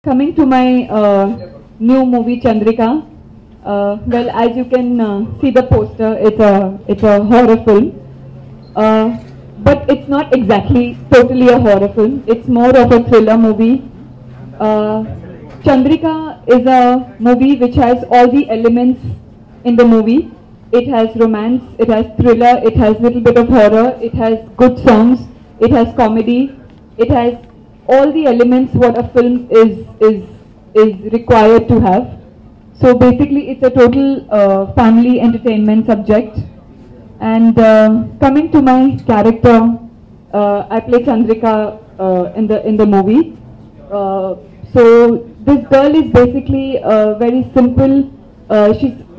Coming to my new movie Chandrika, well, as you can see the poster, it's a horror film, but it's not exactly totally a horror film. It's more of a thriller movie. Chandrika is a movie which has all the elements in the movie. It has romance, it has thriller, it has little bit of horror, it has good songs, it has comedy, it has all the elements what a film is required to have. So basically it's a total family entertainment subject. And coming to my character, I play Chandrika in the movie. So this girl is basically very simple.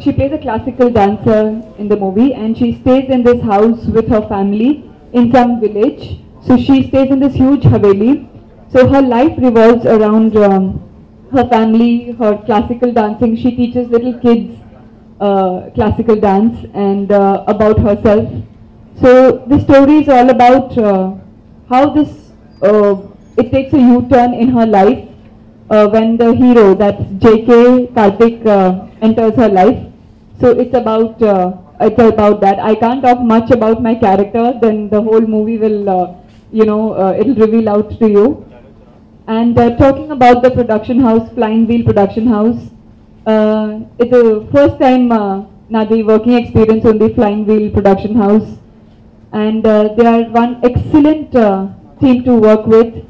She plays a classical dancer in the movie, and she stays in this house with her family in some village. So she stays in this huge haveli. So her life revolves around her family, her classical dancing. She teaches little kids classical dance and about herself. So the story is all about how this it takes a U-turn in her life when the hero, that's J.K. Karthik, enters her life. So it's about that. I can't talk much about my character. Then the whole movie will, it'll reveal out to you. And talking about the production house, Flying Wheel Production House, it's the first time Nadi working experience on the Flying Wheel Production House, and they are one excellent team to work with.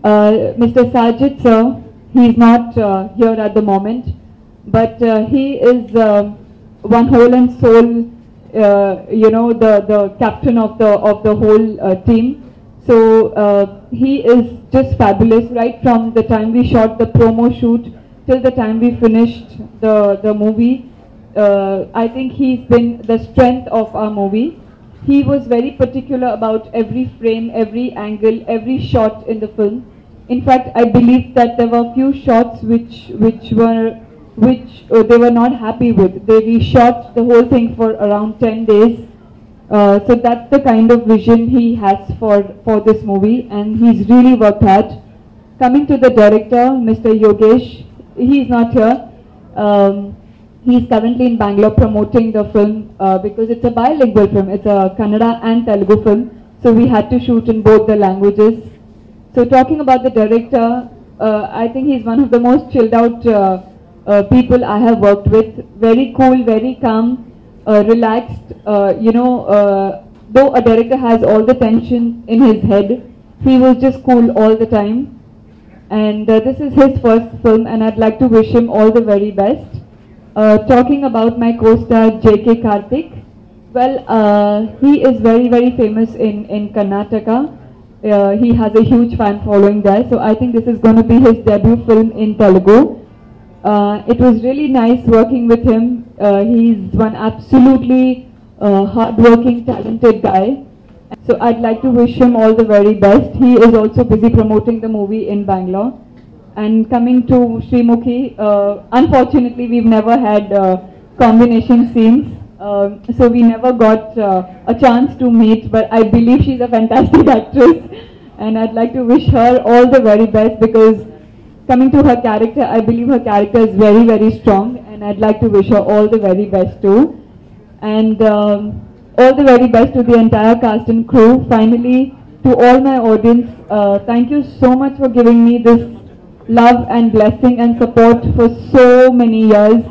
Mr. Sajid sir, he is not here at the moment, but he is one whole and soul, the captain of the whole team. So he is just fabulous right from the time we shot the promo shoot till the time we finished the movie. I think he's been the strength of our movie. He was very particular about every frame, every angle, every shot in the film. In fact, I believe that there were few shots which they were not happy with. They reshot the whole thing for around 10 days. So that's the kind of vision he has for this movie, and he's really worked hard. Coming to the director, Mr. Yogesh, he's not here. He's currently in Bangalore promoting the film because it's a bilingual film. It's a Kannada and Telugu film, so we had to shoot in both the languages. So talking about the director, I think he's one of the most chilled out people I have worked with. Very cool, very calm. Relaxed, though a director has all the tension in his head, he was just cool all the time. And this is his first film, and I'd like to wish him all the very best. Talking about my co-star J.K. Karthik, well, he is very, very famous in Karnataka. He has a huge fan following there, so I think this is going to be his debut film in Telugu. It was really nice working with him. He's one absolutely hard-working, talented guy. So I'd like to wish him all the very best. He is also busy promoting the movie in Bangalore. And coming to Srimukhi, unfortunately we've never had combination scenes. So we never got a chance to meet, but I believe she's a fantastic actress. And I'd like to wish her all the very best, because coming to her character, I believe her character is very, very strong, and I'd like to wish her all the very best too. And all the very best to the entire cast and crew. Finally, to all my audience, thank you so much for giving me this love and blessing and support for so many years.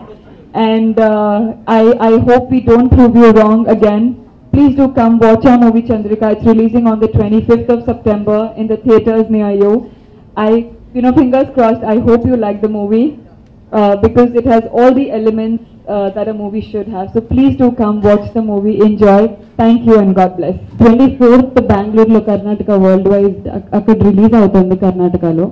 And I hope we don't prove you wrong again. Please do come watch our movie Chandrika. It's releasing on the 25th of September in the theatres near you. Fingers crossed, I hope you like the movie because it has all the elements that a movie should have. So please do come watch the movie, enjoy. Thank you and God bless. 24th Bangalore Karnataka worldwide akkad release avutundi Karnataka lo.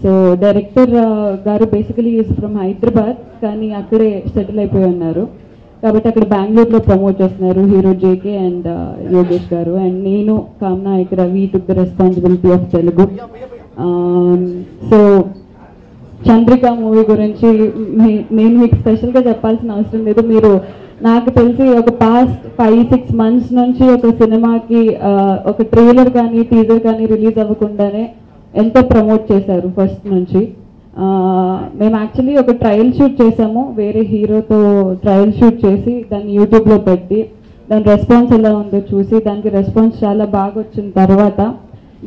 So director garu basically is from Hyderabad kani akkade settle ayipoyi unnaru. Kabatti akkada Bangalore lo promote chestunaru hero JK and Yogesh garu, and nenu Kamna Nayak Ravi took the responsibility of Telugu. So Chandrika movie గురించి నేను మీకు స్పెషల్గా చెప్పాల్సిన అవసరం లేదు. మీరు నాకు తెలిసి ఒక పాస్ట్ 5-6 months నుంచి ఒక సినిమాకి ఒక ట్రైలర్ కానీ టీజర్ కానీ రిలీజ్ అవ్వకుండానే ఎంతో ప్రమోట్ చేశారు ఫస్ట్ నుంచి. మేము యాక్చువల్లీ ఒక ట్రయల్ షూట్ చేసాము, వేరే హీరోతో ట్రయల్ షూట్ చేసి దాన్ని యూట్యూబ్లో పెట్టి దాని రెస్పాన్స్ ఎలా ఉందో చూసి దానికి రెస్పాన్స్ చాలా బాగా వచ్చిన తర్వాత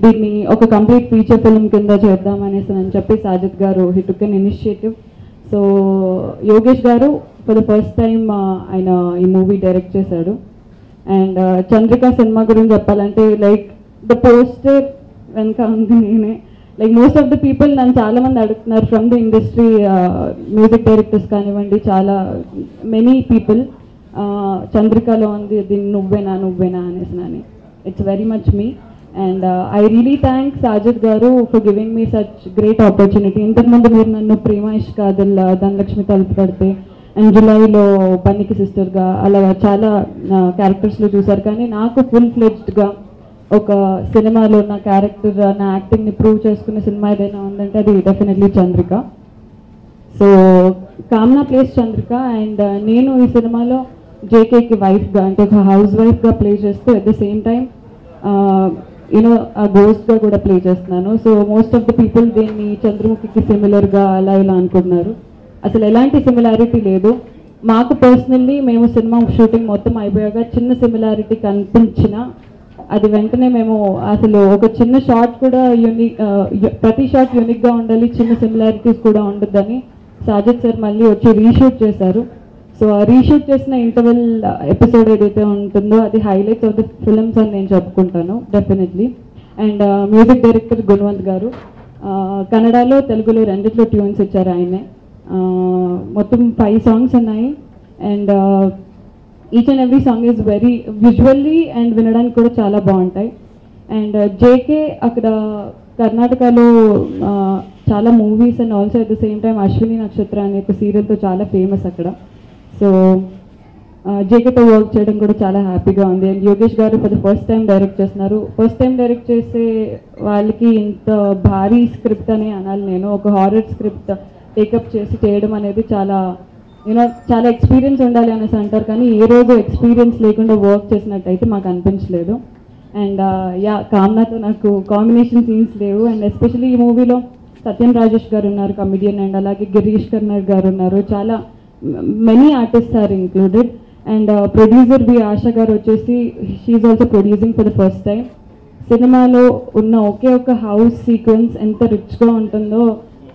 దీన్ని ఒక కంప్లీట్ ఫీచర్ ఫిల్మ్ కింద చేద్దామనేసి అని చెప్పి Sajid garu he took an initiative. So Yogesh garu for the first time ఆయన ఈ మూవీ డైరెక్ట్ చేశాడు. అండ్ చంద్రిక సినిమా గురించి చెప్పాలంటే లైక్ ద పోస్టర్ వెనక ఉంది నేనే. Like most of the people నన్ను చాలామంది అడుగుతున్నారు from the industry, music directors కానివ్వండి, చాలా మెనీ పీపుల్ చంద్రికలో ఉంది దీన్ని నువ్వేనా అనేసి అని. It's very much me. And I really thank Sajid garu for giving me such great opportunity. ఇంతకుముందు మీరు నన్ను ప్రేమ ఇష్ కాదల్, ధనలక్ష్మి తలుపు కడితే అండ్ జులైలో పనికి సిస్టర్గా అలా చాలా క్యారెక్టర్స్లో చూసారు. కానీ నాకు ఫుల్ ఫ్లెడ్జ్డ్గా ఒక సినిమాలో నా క్యారెక్టర్, నా యాక్టింగ్ని ప్రూవ్ చేసుకునే సినిమా ఏదైనా ఉందంటే అది definitely Chandrika. So Kamna place Chandrika. And నేను ఈ సినిమాలో జేకేకి వైఫ్గా, అంటే ఒక హౌస్ వైఫ్గా ప్లే చేస్తూ at the same time you know ఆ గోస్ట్గా కూడా ప్లే చేస్తున్నాను. So most of the people దీన్ని చంద్రముఖికి సిమిలర్గా అలా ఇలా అనుకుంటున్నారు. అసలు ఎలాంటి సిమిలారిటీ లేదు. మాకు పర్సనల్లీ మేము సినిమా షూటింగ్ మొత్తం అయిపోయాక చిన్న సిమిలారిటీ కనిపించిన అది వెంటనే మేము అసలు ఒక చిన్న షాట్ కూడా ప్రతి షాట్ యూనిక్గా ఉండాలి, చిన్న సిమిలారిటీస్ కూడా ఉండొద్దని సాజిద్ సార్ మళ్ళీ వచ్చి రీషూట్ చేశారు. సో ఆ రీషూట్ చేసిన ఇంటర్వెల్ ఎపిసోడ్ ఏదైతే ఉంటుందో అది హైలైట్స్ ఆఫ్ ద ఫిల్మ్స్ అని నేను చెప్పుకుంటాను definitely. And music director Gunwant గారు కన్నడలో తెలుగులో రెండిట్లో ట్యూన్స్ ఇచ్చారు ఆయనే. మొత్తం 5 సాంగ్స్ ఉన్నాయి. And each and every song is very visually and వినడానికి కూడా చాలా బాగుంటాయి. అండ్ జేకే అక్కడ కర్ణాటకలో చాలా movies and also at the same time Ashwini నక్షత్ర అనే ఒక సీరియల్తో చాలా ఫేమస్ అక్కడ. సో జేకేతో వర్క్ చేయడం కూడా చాలా హ్యాపీగా ఉంది. And Yogesh garu for the first time direct చేస్తున్నారు. ఫస్ట్ టైం డైరెక్ట్ చేసే వాళ్ళకి ఇంత భారీ స్క్రిప్ట్ అని అనాలి నేను. ఒక హారర్ స్క్రిప్ట్ టేకప్ చేసి చేయడం అనేది చాలా చాలా ఎక్స్పీరియన్స్ ఉండాలి అనేసి అంటారు, కానీ ఏ రోజు ఎక్స్పీరియన్స్ లేకుండా వర్క్ చేసినట్టయితే మాకు అనిపించలేదు. అండ్ కామ్నాతో నాకు కాంబినేషన్ సీన్స్ లేవు. అండ్ ఎస్పెషల్లీ ఈ మూవీలో సత్యం రాజేష్ గారు ఉన్నారు కమిడియన్, అండ్ అలాగే గిరీష్ కర్నాడ్ గారు ఉన్నారు. చాలా many artists are included. And producer B Asha garu వచ్చేసి she also producing for the first time. సినిమాలో ఉన్న ఒకే ఒక హౌస్ సీక్వెన్స్ ఎంత రిచ్గా ఉంటుందో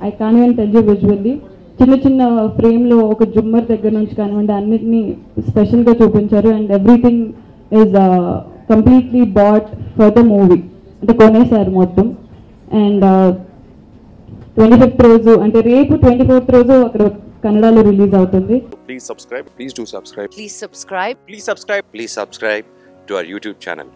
I can even tell you visually. చిన్న చిన్న ఫ్రేమ్లో ఒక జుమ్మర్ దగ్గర నుంచి కానివ్వండి అన్నిటినీ స్పెషల్గా చూపించారు. And everything is completely bought for the movie, అంటే కొనేసారు మొత్తం. అండ్ 25th రోజు అంటే రేపు 24th రోజు అక్కడ కన్నడలో రిలీజ్ అవుతుంది. Please subscribe. Please do subscribe. Please subscribe. Please subscribe. Please subscribe to our YouTube channel.